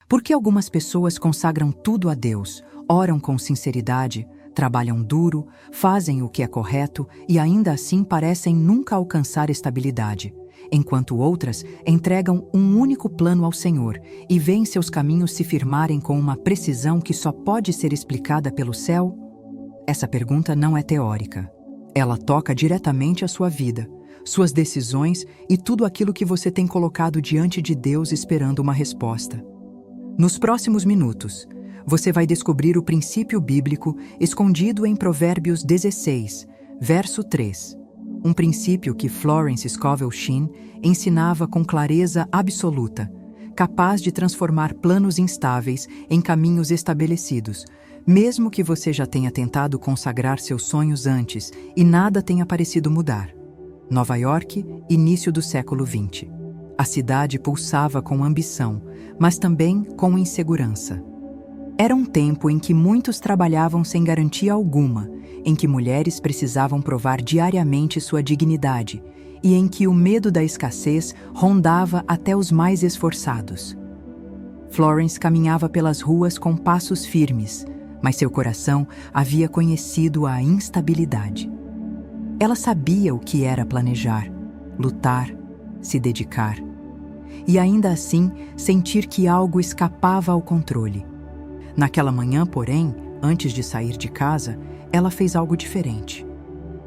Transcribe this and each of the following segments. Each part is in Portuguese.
Por que algumas pessoas consagram tudo a Deus, oram com sinceridade, trabalham duro, fazem o que é correto e ainda assim parecem nunca alcançar estabilidade, enquanto outras entregam um único plano ao Senhor e veem seus caminhos se firmarem com uma precisão que só pode ser explicada pelo céu? Essa pergunta não é teórica. Ela toca diretamente a sua vida, suas decisões e tudo aquilo que você tem colocado diante de Deus esperando uma resposta. Nos próximos minutos, você vai descobrir o princípio bíblico escondido em Provérbios 16, verso 3. Um princípio que Florence Scovel Shinn ensinava com clareza absoluta, capaz de transformar planos instáveis em caminhos estabelecidos, mesmo que você já tenha tentado consagrar seus sonhos antes e nada tenha parecido mudar. Nova York, início do século XX. A cidade pulsava com ambição, mas também com insegurança. Era um tempo em que muitos trabalhavam sem garantia alguma, em que mulheres precisavam provar diariamente sua dignidade e em que o medo da escassez rondava até os mais esforçados. Florence caminhava pelas ruas com passos firmes, mas seu coração havia conhecido a instabilidade. Ela sabia o que era planejar, lutar, se dedicar, e ainda assim sentir que algo escapava ao controle. Naquela manhã, porém, antes de sair de casa, ela fez algo diferente.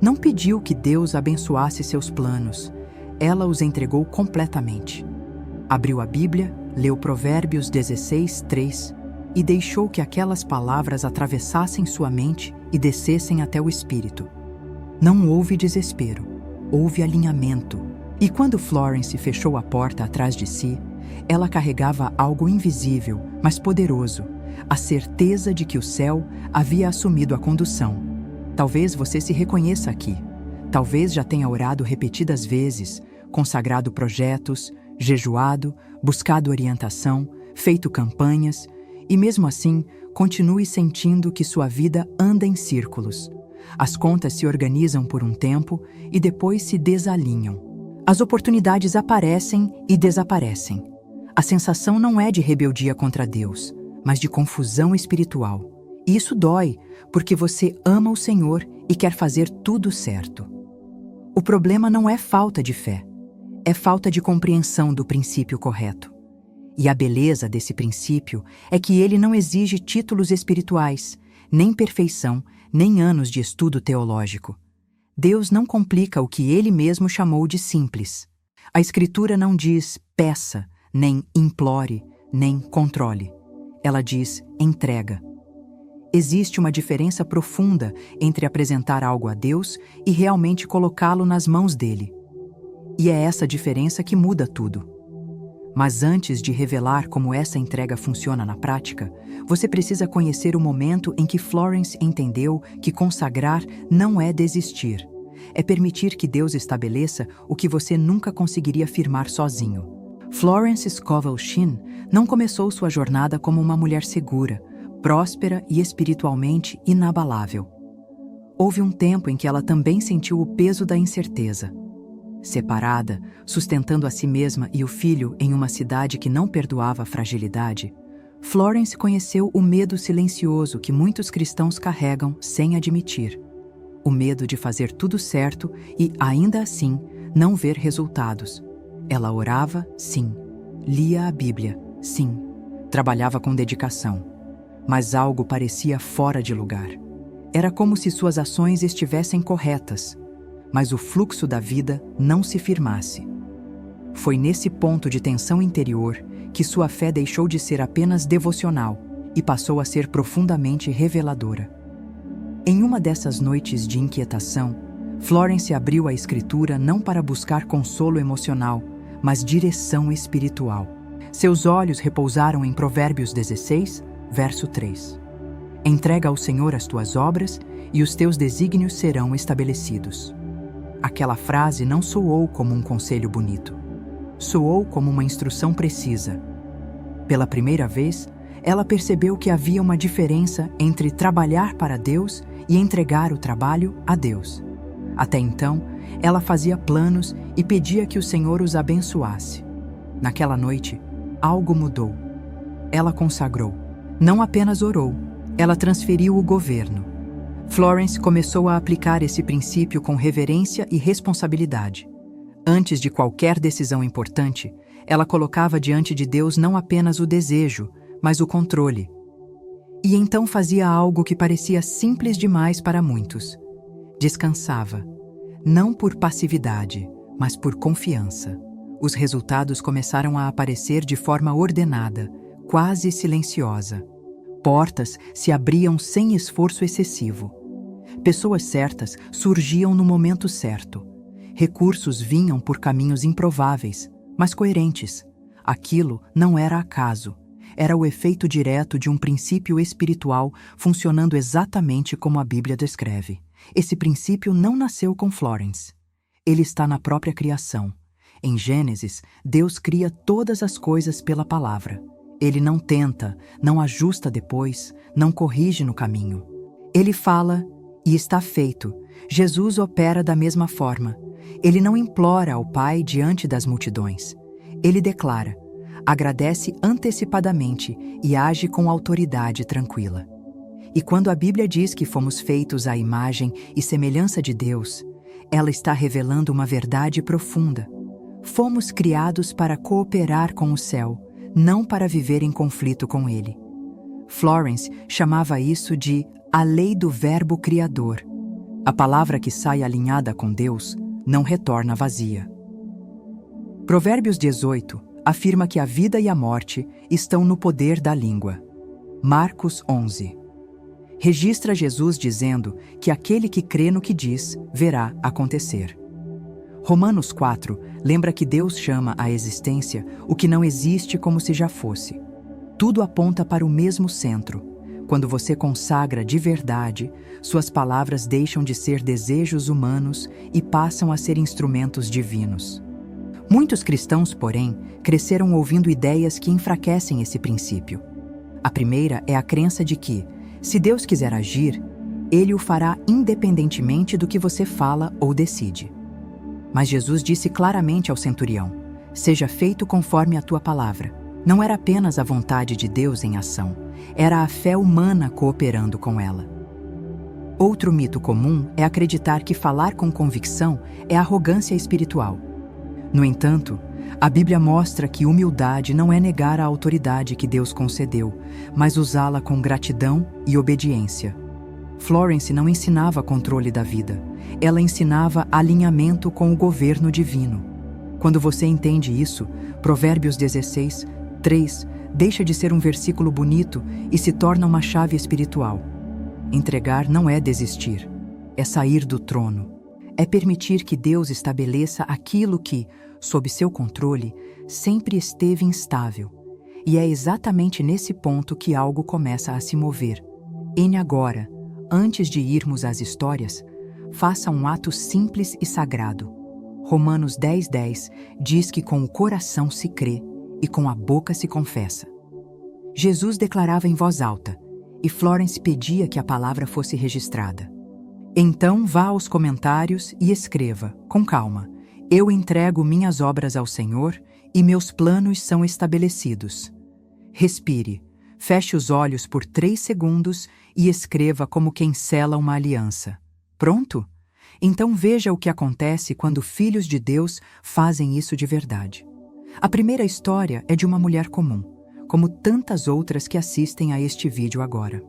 Não pediu que Deus abençoasse seus planos, ela os entregou completamente. Abriu a Bíblia, leu Provérbios 16, 3 e deixou que aquelas palavras atravessassem sua mente e descessem até o espírito. Não houve desespero, houve alinhamento. E quando Florence fechou a porta atrás de si, ela carregava algo invisível, mas poderoso, a certeza de que o céu havia assumido a condução. Talvez você se reconheça aqui. Talvez já tenha orado repetidas vezes, consagrado projetos, jejuado, buscado orientação, feito campanhas, e mesmo assim, continue sentindo que sua vida anda em círculos. As contas se organizam por um tempo e depois se desalinham. As oportunidades aparecem e desaparecem. A sensação não é de rebeldia contra Deus, mas de confusão espiritual. E isso dói, porque você ama o Senhor e quer fazer tudo certo. O problema não é falta de fé, é falta de compreensão do princípio correto. E a beleza desse princípio é que ele não exige títulos espirituais, nem perfeição, nem anos de estudo teológico. Deus não complica o que ele mesmo chamou de simples. A Escritura não diz peça, nem implore, nem controle. Ela diz entrega. Existe uma diferença profunda entre apresentar algo a Deus e realmente colocá-lo nas mãos dele. E é essa diferença que muda tudo. Mas antes de revelar como essa entrega funciona na prática, você precisa conhecer o momento em que Florence entendeu que consagrar não é desistir. É permitir que Deus estabeleça o que você nunca conseguiria firmar sozinho. Florence Scovel Shinn não começou sua jornada como uma mulher segura, próspera e espiritualmente inabalável. Houve um tempo em que ela também sentiu o peso da incerteza. Separada, sustentando a si mesma e o filho em uma cidade que não perdoava a fragilidade, Florence conheceu o medo silencioso que muitos cristãos carregam sem admitir. O medo de fazer tudo certo e, ainda assim, não ver resultados. Ela orava, sim. Lia a Bíblia, sim. Trabalhava com dedicação. Mas algo parecia fora de lugar. Era como se suas ações estivessem corretas, mas o fluxo da vida não se firmasse. Foi nesse ponto de tensão interior que sua fé deixou de ser apenas devocional e passou a ser profundamente reveladora. Em uma dessas noites de inquietação, Florence abriu a Escritura não para buscar consolo emocional, mas direção espiritual. Seus olhos repousaram em Provérbios 16, verso 3. Entrega ao Senhor as tuas obras e os teus desígnios serão estabelecidos. Aquela frase não soou como um conselho bonito. Soou como uma instrução precisa. Pela primeira vez, ela percebeu que havia uma diferença entre trabalhar para Deus e entregar o trabalho a Deus. Até então, ela fazia planos e pedia que o Senhor os abençoasse. Naquela noite, algo mudou. ela consagrou. Não apenas orou, ela transferiu o governo. Florence começou a aplicar esse princípio com reverência e responsabilidade. Antes de qualquer decisão importante, ela colocava diante de Deus não apenas o desejo, mas o controle. E então fazia algo que parecia simples demais para muitos. Descansava, não por passividade, mas por confiança. Os resultados começaram a aparecer de forma ordenada, quase silenciosa. Portas se abriam sem esforço excessivo. Pessoas certas surgiam no momento certo. Recursos vinham por caminhos improváveis, mas coerentes. Aquilo não era acaso. Era o efeito direto de um princípio espiritual funcionando exatamente como a Bíblia descreve. Esse princípio não nasceu com Florence. Ele está na própria criação. Em Gênesis, Deus cria todas as coisas pela palavra. Ele não tenta, não ajusta depois, não corrige no caminho. Ele fala e está feito. Jesus opera da mesma forma. Ele não implora ao Pai diante das multidões. Ele declara, agradece antecipadamente e age com autoridade tranquila. E quando a Bíblia diz que fomos feitos à imagem e semelhança de Deus, ela está revelando uma verdade profunda. Fomos criados para cooperar com o céu, não para viver em conflito com ele. Florence chamava isso de a lei do verbo criador. A palavra que sai alinhada com Deus não retorna vazia. Provérbios 18 afirma que a vida e a morte estão no poder da língua. Marcos 11 registra Jesus dizendo que aquele que crê no que diz, verá acontecer. Romanos 4 lembra que Deus chama à existência o que não existe como se já fosse. Tudo aponta para o mesmo centro. Quando você consagra de verdade, suas palavras deixam de ser desejos humanos e passam a ser instrumentos divinos. Muitos cristãos, porém, cresceram ouvindo ideias que enfraquecem esse princípio. A primeira é a crença de que, se Deus quiser agir, Ele o fará independentemente do que você fala ou decide. Mas Jesus disse claramente ao centurião, seja feito conforme a tua palavra. Não era apenas a vontade de Deus em ação, era a fé humana cooperando com ela. Outro mito comum é acreditar que falar com convicção é arrogância espiritual. No entanto, a Bíblia mostra que humildade não é negar a autoridade que Deus concedeu, mas usá-la com gratidão e obediência. Florence não ensinava controle da vida, ela ensinava alinhamento com o governo divino. Quando você entende isso, Provérbios 16, 3, deixa de ser um versículo bonito e se torna uma chave espiritual. Entregar não é desistir, é sair do trono. É permitir que Deus estabeleça aquilo que, sob seu controle, sempre esteve instável. E é exatamente nesse ponto que algo começa a se mover. Agora, antes de irmos às histórias, faça um ato simples e sagrado. Romanos 10:10 diz que com o coração se crê e com a boca se confessa. Jesus declarava em voz alta, e Florence pedia que a palavra fosse registrada. Então vá aos comentários e escreva, com calma, eu entrego minhas obras ao Senhor e meus planos são estabelecidos. Respire, feche os olhos por 3 segundos e escreva como quem sela uma aliança. Pronto? Então veja o que acontece quando filhos de Deus fazem isso de verdade. A primeira história é de uma mulher comum, como tantas outras que assistem a este vídeo agora.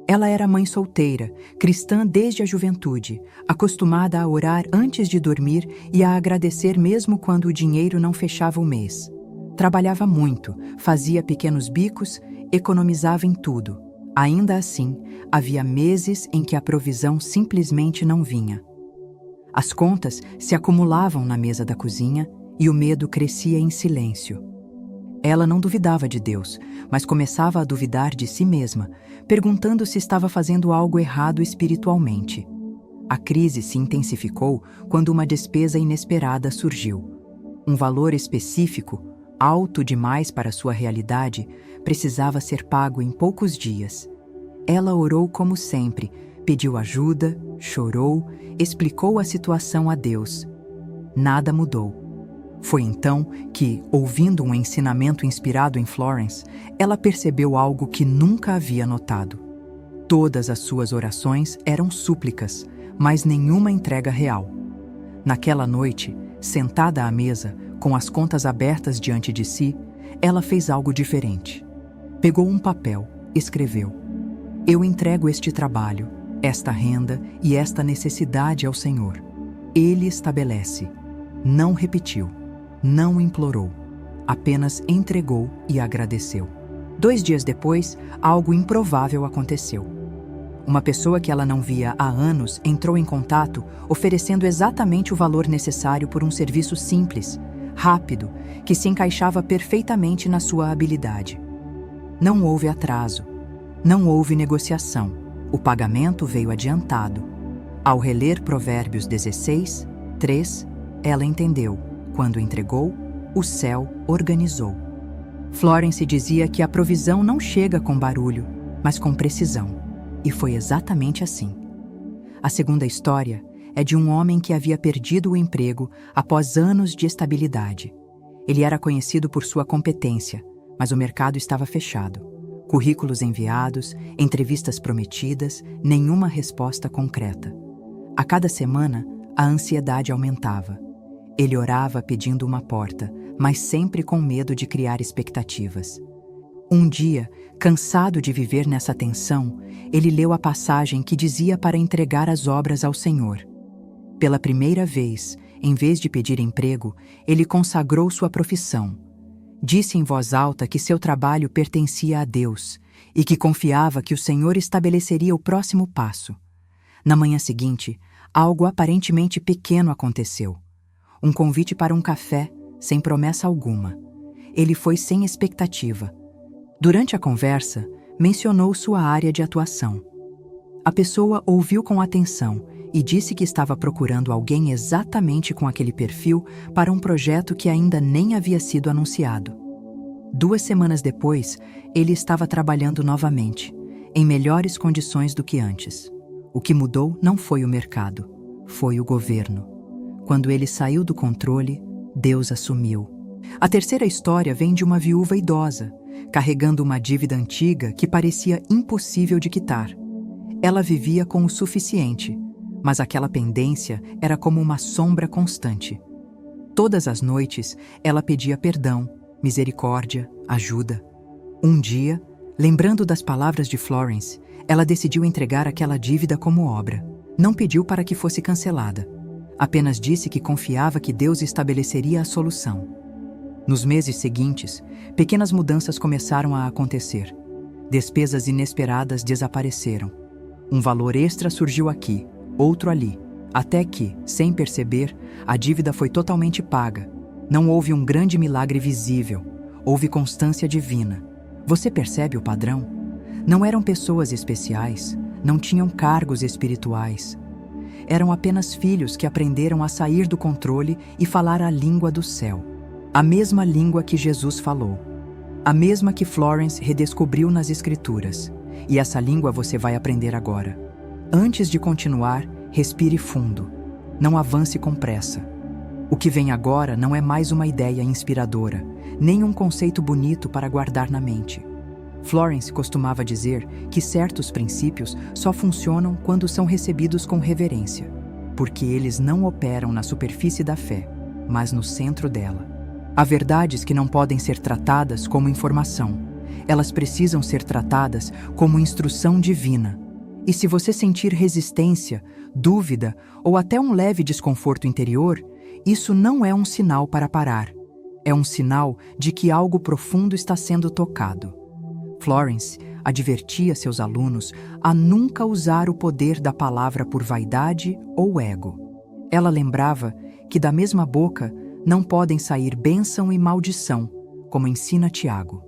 Ela era mãe solteira, cristã desde a juventude, acostumada a orar antes de dormir e a agradecer mesmo quando o dinheiro não fechava o mês. Trabalhava muito, fazia pequenos bicos, economizava em tudo. Ainda assim, havia meses em que a provisão simplesmente não vinha. As contas se acumulavam na mesa da cozinha e o medo crescia em silêncio. Ela não duvidava de Deus, mas começava a duvidar de si mesma, perguntando se estava fazendo algo errado espiritualmente. A crise se intensificou quando uma despesa inesperada surgiu. Um valor específico, alto demais para sua realidade, precisava ser pago em poucos dias. Ela orou como sempre, pediu ajuda, chorou, explicou a situação a Deus. Nada mudou. Foi então que, ouvindo um ensinamento inspirado em Florence, ela percebeu algo que nunca havia notado. Todas as suas orações eram súplicas, mas nenhuma entrega real. Naquela noite, sentada à mesa, com as contas abertas diante de si, ela fez algo diferente. Pegou um papel, escreveu: "Eu entrego este trabalho, esta renda e esta necessidade ao Senhor. Ele estabelece." Não repetiu, não implorou, apenas entregou e agradeceu. 2 dias depois, algo improvável aconteceu. Uma pessoa que ela não via há anos entrou em contato, oferecendo exatamente o valor necessário por um serviço simples, rápido, que se encaixava perfeitamente na sua habilidade. Não houve atraso, não houve negociação. O pagamento veio adiantado. Ao reler Provérbios 16, 3, ela entendeu: quando entregou, o céu organizou. Florence dizia que a provisão não chega com barulho, mas com precisão. E foi exatamente assim. A segunda história é de um homem que havia perdido o emprego após anos de estabilidade. Ele era conhecido por sua competência, mas o mercado estava fechado. Currículos enviados, entrevistas prometidas, nenhuma resposta concreta. A cada semana, a ansiedade aumentava. Ele orava pedindo uma porta, mas sempre com medo de criar expectativas. Um dia, cansado de viver nessa tensão, ele leu a passagem que dizia para entregar as obras ao Senhor. Pela primeira vez, em vez de pedir emprego, ele consagrou sua profissão. Disse em voz alta que seu trabalho pertencia a Deus e que confiava que o Senhor estabeleceria o próximo passo. Na manhã seguinte, algo aparentemente pequeno aconteceu. Um convite para um café, sem promessa alguma. Ele foi sem expectativa. Durante a conversa, mencionou sua área de atuação. A pessoa ouviu com atenção e disse que estava procurando alguém exatamente com aquele perfil para um projeto que ainda nem havia sido anunciado. 2 semanas depois, ele estava trabalhando novamente, em melhores condições do que antes. O que mudou não foi o mercado, foi o governo. Quando ele saiu do controle, Deus assumiu. A terceira história vem de uma viúva idosa, carregando uma dívida antiga que parecia impossível de quitar. Ela vivia com o suficiente, mas aquela pendência era como uma sombra constante. Todas as noites, ela pedia perdão, misericórdia, ajuda. Um dia, lembrando das palavras de Florence, ela decidiu entregar aquela dívida como obra. Não pediu para que fosse cancelada. Apenas disse que confiava que Deus estabeleceria a solução. Nos meses seguintes, pequenas mudanças começaram a acontecer. Despesas inesperadas desapareceram. Um valor extra surgiu aqui, outro ali, até que, sem perceber, a dívida foi totalmente paga. Não houve um grande milagre visível, houve constância divina. Você percebe o padrão? Não eram pessoas especiais, não tinham cargos espirituais. Eram apenas filhos que aprenderam a sair do controle e falar a língua do céu. A mesma língua que Jesus falou. A mesma que Florence redescobriu nas Escrituras. E essa língua você vai aprender agora. Antes de continuar, respire fundo. Não avance com pressa. O que vem agora não é mais uma ideia inspiradora, nem um conceito bonito para guardar na mente. Florence costumava dizer que certos princípios só funcionam quando são recebidos com reverência, porque eles não operam na superfície da fé, mas no centro dela. Há verdades que não podem ser tratadas como informação. Elas precisam ser tratadas como instrução divina. E se você sentir resistência, dúvida ou até um leve desconforto interior, isso não é um sinal para parar. É um sinal de que algo profundo está sendo tocado. Florence advertia seus alunos a nunca usar o poder da palavra por vaidade ou ego. Ela lembrava que da mesma boca não podem sair bênção e maldição, como ensina Tiago.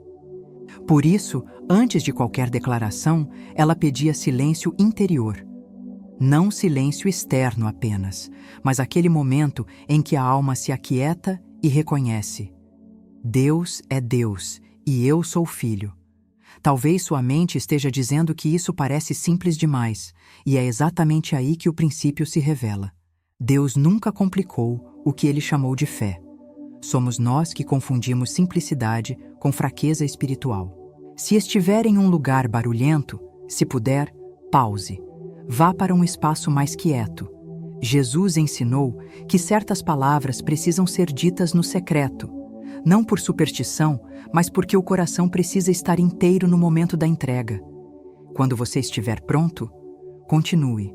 Por isso, antes de qualquer declaração, ela pedia silêncio interior. Não silêncio externo apenas, mas aquele momento em que a alma se aquieta e reconhece: Deus é Deus e eu sou filho. Talvez sua mente esteja dizendo que isso parece simples demais, e é exatamente aí que o princípio se revela. Deus nunca complicou o que ele chamou de fé. Somos nós que confundimos simplicidade com fraqueza espiritual. Se estiver em um lugar barulhento, se puder, pause. Vá para um espaço mais quieto. Jesus ensinou que certas palavras precisam ser ditas no secreto, não por superstição, mas porque o coração precisa estar inteiro no momento da entrega. Quando você estiver pronto, continue.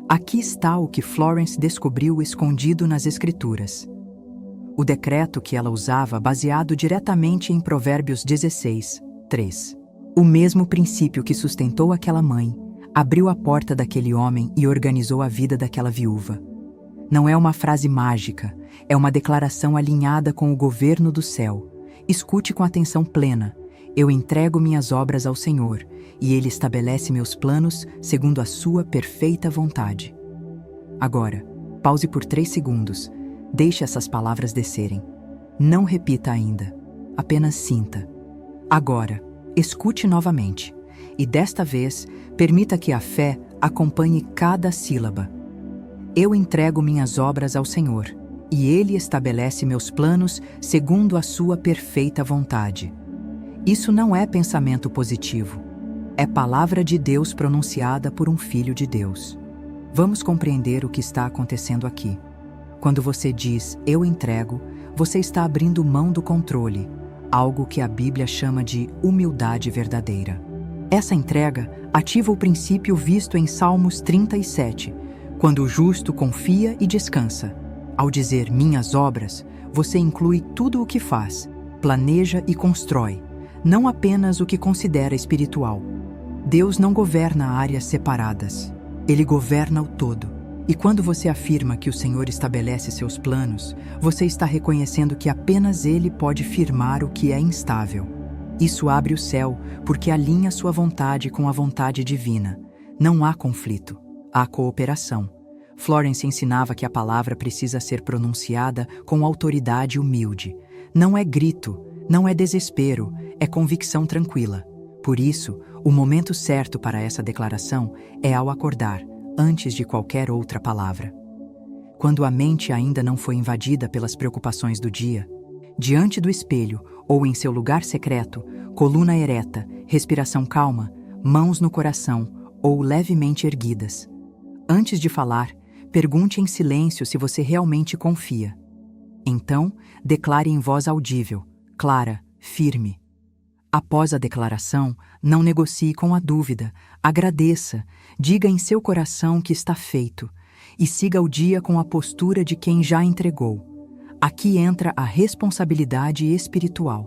Aqui está o que Florence descobriu escondido nas Escrituras. O decreto que ela usava baseado diretamente em Provérbios 16, 3. O mesmo princípio que sustentou aquela mãe, abriu a porta daquele homem e organizou a vida daquela viúva. Não é uma frase mágica, é uma declaração alinhada com o governo do céu. Escute com atenção plena. Eu entrego minhas obras ao Senhor, e Ele estabelece meus planos segundo a sua perfeita vontade. Agora, pause por 3 segundos. Deixe essas palavras descerem. Não repita ainda. Apenas sinta. Agora, escute novamente. E desta vez, permita que a fé acompanhe cada sílaba. Eu entrego minhas obras ao Senhor, e Ele estabelece meus planos segundo a sua perfeita vontade. Isso não é pensamento positivo. É palavra de Deus pronunciada por um filho de Deus. Vamos compreender o que está acontecendo aqui. Quando você diz, eu entrego, você está abrindo mão do controle, algo que a Bíblia chama de humildade verdadeira. Essa entrega ativa o princípio visto em Salmos 37, quando o justo confia e descansa. Ao dizer minhas obras, você inclui tudo o que faz, planeja e constrói, não apenas o que considera espiritual. Deus não governa áreas separadas, Ele governa o todo. E quando você afirma que o Senhor estabelece seus planos, você está reconhecendo que apenas Ele pode firmar o que é instável. Isso abre o céu, porque alinha sua vontade com a vontade divina. Não há conflito, há cooperação. Florence ensinava que a palavra precisa ser pronunciada com autoridade humilde. Não é grito, não é desespero, é convicção tranquila. Por isso, o momento certo para essa declaração é ao acordar, antes de qualquer outra palavra. Quando a mente ainda não foi invadida pelas preocupações do dia, diante do espelho ou em seu lugar secreto, coluna ereta, respiração calma, mãos no coração ou levemente erguidas. Antes de falar, pergunte em silêncio se você realmente confia. Então, declare em voz audível, clara, firme. Após a declaração, não negocie com a dúvida, agradeça, diga em seu coração que está feito e siga o dia com a postura de quem já entregou. Aqui entra a responsabilidade espiritual.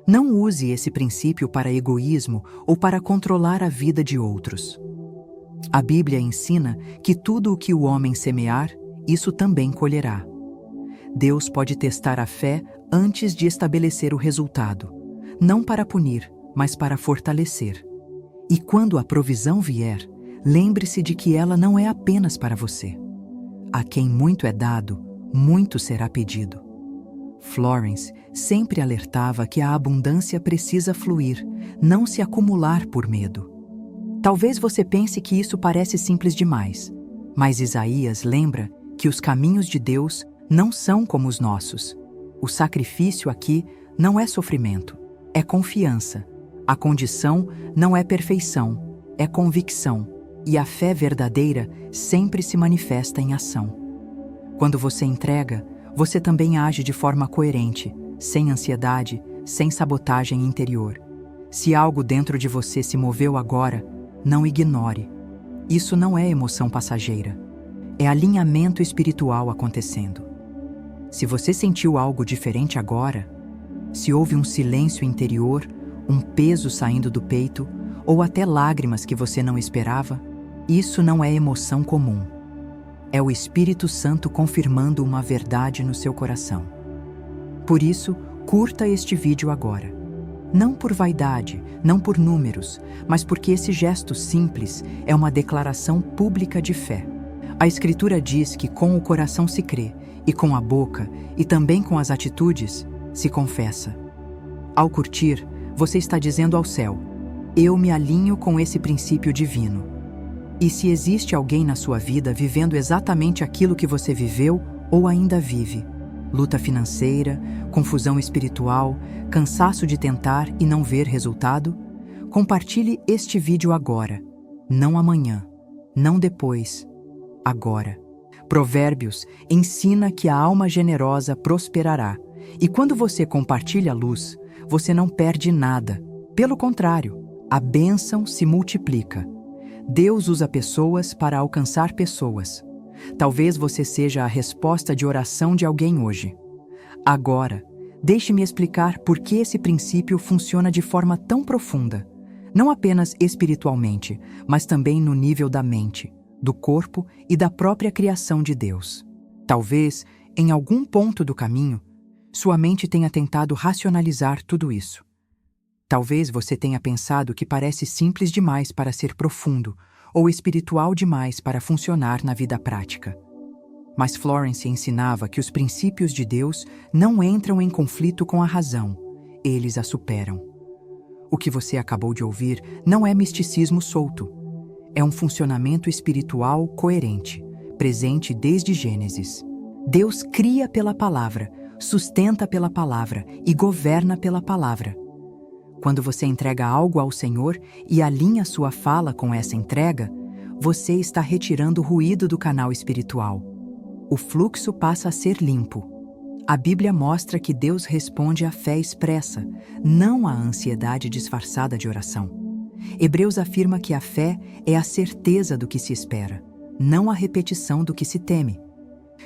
Não use esse princípio para egoísmo ou para controlar a vida de outros. A Bíblia ensina que tudo o que o homem semear, isso também colherá. Deus pode testar a fé antes de estabelecer o resultado, não para punir, mas para fortalecer. E quando a provisão vier, lembre-se de que ela não é apenas para você. A quem muito é dado, muito será pedido. Florence sempre alertava que a abundância precisa fluir, não se acumular por medo. Talvez você pense que isso parece simples demais, mas Isaías lembra que os caminhos de Deus não são como os nossos. O sacrifício aqui não é sofrimento, é confiança. A condição não é perfeição, é convicção. E a fé verdadeira sempre se manifesta em ação. Quando você entrega, você também age de forma coerente, sem ansiedade, sem sabotagem interior. Se algo dentro de você se moveu agora, não ignore. Isso não é emoção passageira. É alinhamento espiritual acontecendo. Se você sentiu algo diferente agora, se houve um silêncio interior, um peso saindo do peito, ou até lágrimas que você não esperava, isso não é emoção comum. É o Espírito Santo confirmando uma verdade no seu coração. Por isso, curta este vídeo agora. Não por vaidade, não por números, mas porque esse gesto simples é uma declaração pública de fé. A Escritura diz que com o coração se crê, e com a boca, e também com as atitudes, se confessa. Ao curtir, você está dizendo ao céu, eu me alinho com esse princípio divino. E se existe alguém na sua vida vivendo exatamente aquilo que você viveu ou ainda vive, luta financeira, confusão espiritual, cansaço de tentar e não ver resultado? Compartilhe este vídeo agora, não amanhã, não depois, agora. Provérbios ensina que a alma generosa prosperará, e quando você compartilha a luz, você não perde nada. Pelo contrário, a bênção se multiplica. Deus usa pessoas para alcançar pessoas. Talvez você seja a resposta de oração de alguém hoje. Agora, deixe-me explicar por que esse princípio funciona de forma tão profunda, não apenas espiritualmente, mas também no nível da mente, do corpo e da própria criação de Deus. Talvez, em algum ponto do caminho, sua mente tenha tentado racionalizar tudo isso. Talvez você tenha pensado que parece simples demais para ser profundo ou espiritual demais para funcionar na vida prática. Mas Florence ensinava que os princípios de Deus não entram em conflito com a razão, eles a superam. O que você acabou de ouvir não é misticismo solto. É um funcionamento espiritual coerente, presente desde Gênesis. Deus cria pela palavra, sustenta pela palavra e governa pela palavra. Quando você entrega algo ao Senhor e alinha sua fala com essa entrega, você está retirando o ruído do canal espiritual. O fluxo passa a ser limpo. A Bíblia mostra que Deus responde à fé expressa, não à ansiedade disfarçada de oração. Hebreus afirma que a fé é a certeza do que se espera, não a repetição do que se teme.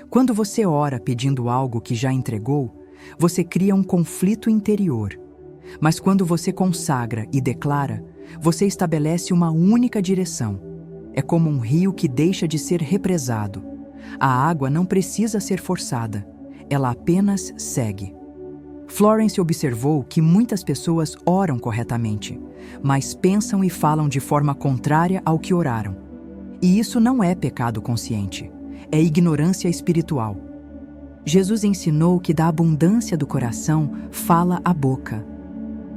Quando você ora pedindo algo que já entregou, você cria um conflito interior. Mas quando você consagra e declara, você estabelece uma única direção. É como um rio que deixa de ser represado. A água não precisa ser forçada, ela apenas segue. Florence observou que muitas pessoas oram corretamente, mas pensam e falam de forma contrária ao que oraram. E isso não é pecado consciente, é ignorância espiritual. Jesus ensinou que da abundância do coração fala a boca.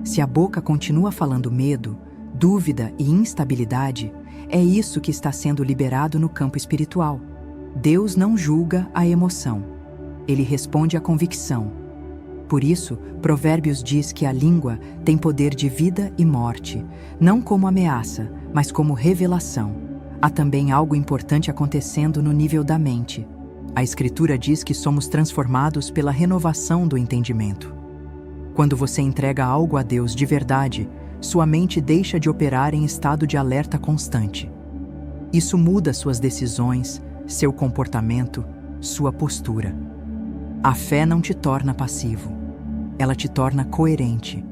Se a boca continua falando medo, dúvida e instabilidade, é isso que está sendo liberado no campo espiritual. Deus não julga a emoção. Ele responde à convicção. Por isso, Provérbios diz que a língua tem poder de vida e morte, não como ameaça, mas como revelação. Há também algo importante acontecendo no nível da mente. A Escritura diz que somos transformados pela renovação do entendimento. Quando você entrega algo a Deus de verdade, sua mente deixa de operar em estado de alerta constante. Isso muda suas decisões, seu comportamento, sua postura. A fé não te torna passivo. Ela te torna coerente.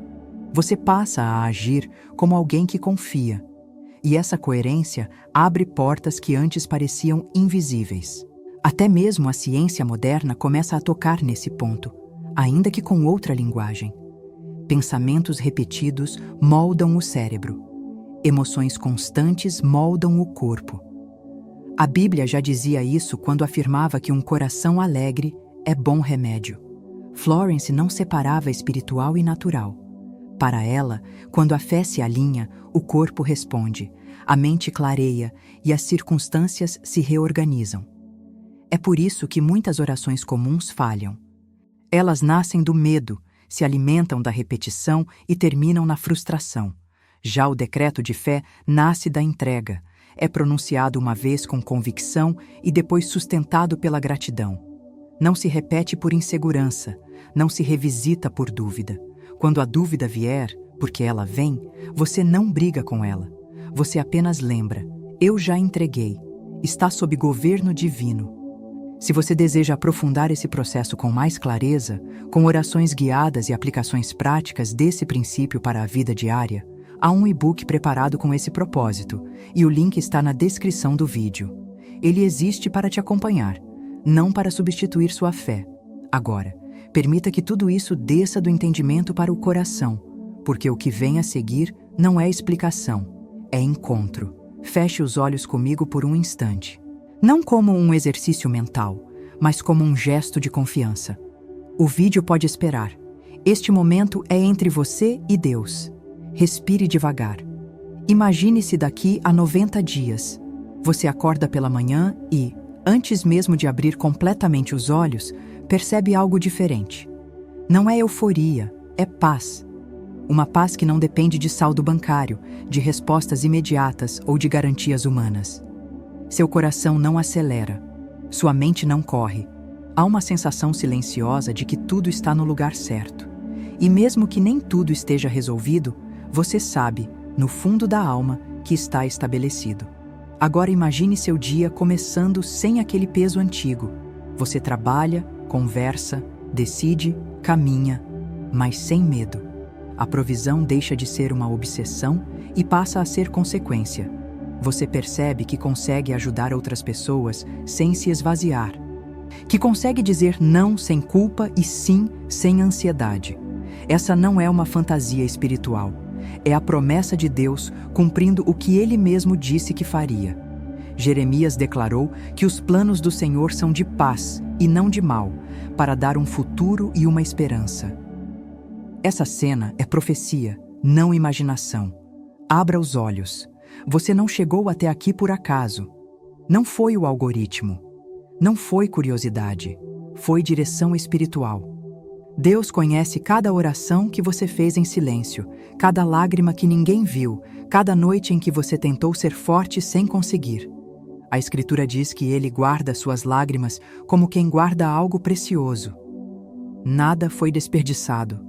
Você passa a agir como alguém que confia. E essa coerência abre portas que antes pareciam invisíveis. Até mesmo a ciência moderna começa a tocar nesse ponto, ainda que com outra linguagem. Pensamentos repetidos moldam o cérebro. Emoções constantes moldam o corpo. A Bíblia já dizia isso quando afirmava que um coração alegre é bom remédio. Florence não separava espiritual e natural. Para ela, quando a fé se alinha, o corpo responde, a mente clareia e as circunstâncias se reorganizam. É por isso que muitas orações comuns falham. Elas nascem do medo, se alimentam da repetição e terminam na frustração. Já o decreto de fé nasce da entrega, é pronunciado uma vez com convicção e depois sustentado pela gratidão. Não se repete por insegurança, não se revisita por dúvida. Quando a dúvida vier, porque ela vem, você não briga com ela. Você apenas lembra, eu já entreguei, está sob governo divino. Se você deseja aprofundar esse processo com mais clareza, com orações guiadas e aplicações práticas desse princípio para a vida diária, há um e-book preparado com esse propósito, e o link está na descrição do vídeo. Ele existe para te acompanhar, não para substituir sua fé. Agora, permita que tudo isso desça do entendimento para o coração, porque o que vem a seguir não é explicação, é encontro. Feche os olhos comigo por um instante. Não como um exercício mental, mas como um gesto de confiança. O vídeo pode esperar. Este momento é entre você e Deus. Respire devagar. Imagine-se daqui a 90 dias. Você acorda pela manhã e, antes mesmo de abrir completamente os olhos, percebe algo diferente. Não é euforia, é paz. Uma paz que não depende de saldo bancário, de respostas imediatas ou de garantias humanas. Seu coração não acelera, sua mente não corre. Há uma sensação silenciosa de que tudo está no lugar certo. E mesmo que nem tudo esteja resolvido, você sabe, no fundo da alma, que está estabelecido. Agora imagine seu dia começando sem aquele peso antigo. Você trabalha, conversa, decide, caminha, mas sem medo. A provisão deixa de ser uma obsessão e passa a ser consequência. Você percebe que consegue ajudar outras pessoas sem se esvaziar. Que consegue dizer não sem culpa e sim sem ansiedade. Essa não é uma fantasia espiritual. É a promessa de Deus cumprindo o que Ele mesmo disse que faria. Jeremias declarou que os planos do Senhor são de paz e não de mal, para dar um futuro e uma esperança. Essa cena é profecia, não imaginação. Abra os olhos. Você não chegou até aqui por acaso. Não foi o algoritmo. Não foi curiosidade. Foi direção espiritual. Deus conhece cada oração que você fez em silêncio, cada lágrima que ninguém viu, cada noite em que você tentou ser forte sem conseguir. A Escritura diz que Ele guarda suas lágrimas como quem guarda algo precioso. Nada foi desperdiçado.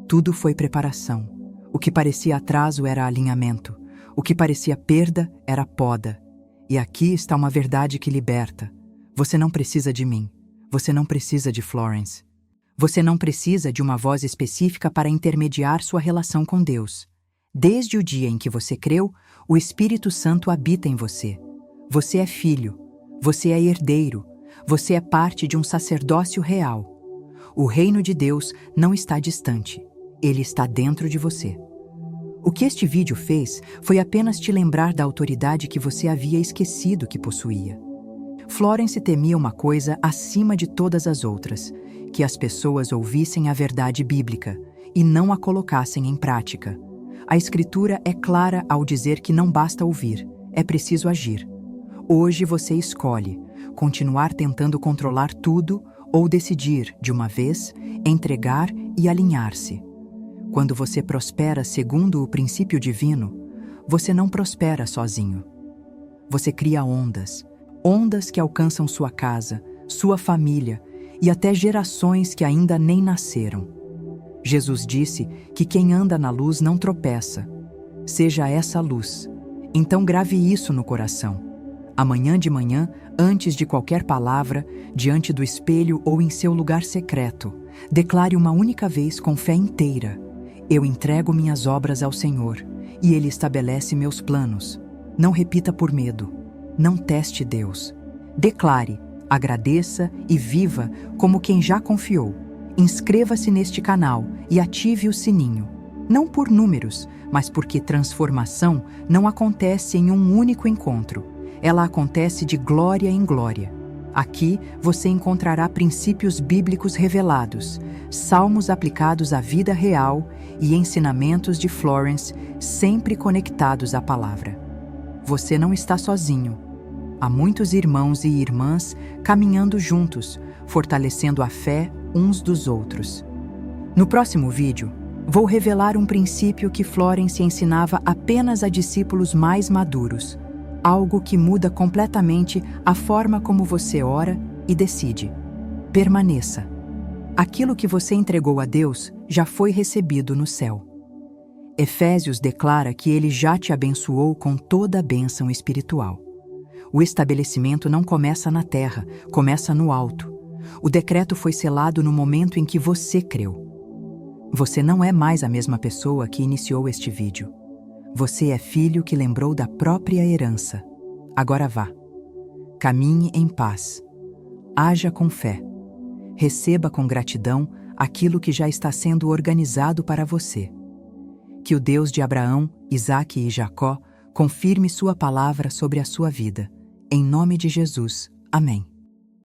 Tudo foi preparação. O que parecia atraso era alinhamento. O que parecia perda era poda. E aqui está uma verdade que liberta. Você não precisa de mim. Você não precisa de Florence. Você não precisa de uma voz específica para intermediar sua relação com Deus. Desde o dia em que você creu, o Espírito Santo habita em você. Você é filho. Você é herdeiro. Você é parte de um sacerdócio real. O reino de Deus não está distante. Ele está dentro de você. O que este vídeo fez foi apenas te lembrar da autoridade que você havia esquecido que possuía. Florence temia uma coisa acima de todas as outras, que as pessoas ouvissem a verdade bíblica e não a colocassem em prática. A Escritura é clara ao dizer que não basta ouvir, é preciso agir. Hoje você escolhe continuar tentando controlar tudo ou decidir, de uma vez, entregar e alinhar-se. Quando você prospera segundo o princípio divino, você não prospera sozinho. Você cria ondas que alcançam sua casa, sua família e até gerações que ainda nem nasceram. Jesus disse que quem anda na luz não tropeça. Seja essa luz. Então grave isso no coração. Amanhã de manhã, antes de qualquer palavra, diante do espelho ou em seu lugar secreto, declare uma única vez com fé inteira: eu entrego minhas obras ao Senhor, e Ele estabelece meus planos. Não repita por medo. Não teste Deus. Declare, agradeça e viva como quem já confiou. Inscreva-se neste canal e ative o sininho. Não por números, mas porque transformação não acontece em um único encontro. Ela acontece de glória em glória. Aqui você encontrará princípios bíblicos revelados, salmos aplicados à vida real e ensinamentos de Florence sempre conectados à palavra. Você não está sozinho. Há muitos irmãos e irmãs caminhando juntos, fortalecendo a fé uns dos outros. No próximo vídeo, vou revelar um princípio que Florence ensinava apenas a discípulos mais maduros, algo que muda completamente a forma como você ora e decide. Permaneça. Aquilo que você entregou a Deus já foi recebido no céu. Efésios declara que Ele já te abençoou com toda a bênção espiritual. O estabelecimento não começa na terra, começa no alto. O decreto foi selado no momento em que você creu. Você não é mais a mesma pessoa que iniciou este vídeo. Você é filho que lembrou da própria herança. Agora vá. Caminhe em paz. Haja com fé. Receba com gratidão aquilo que já está sendo organizado para você. Que o Deus de Abraão, Isaque e Jacó confirme sua palavra sobre a sua vida. Em nome de Jesus. Amém.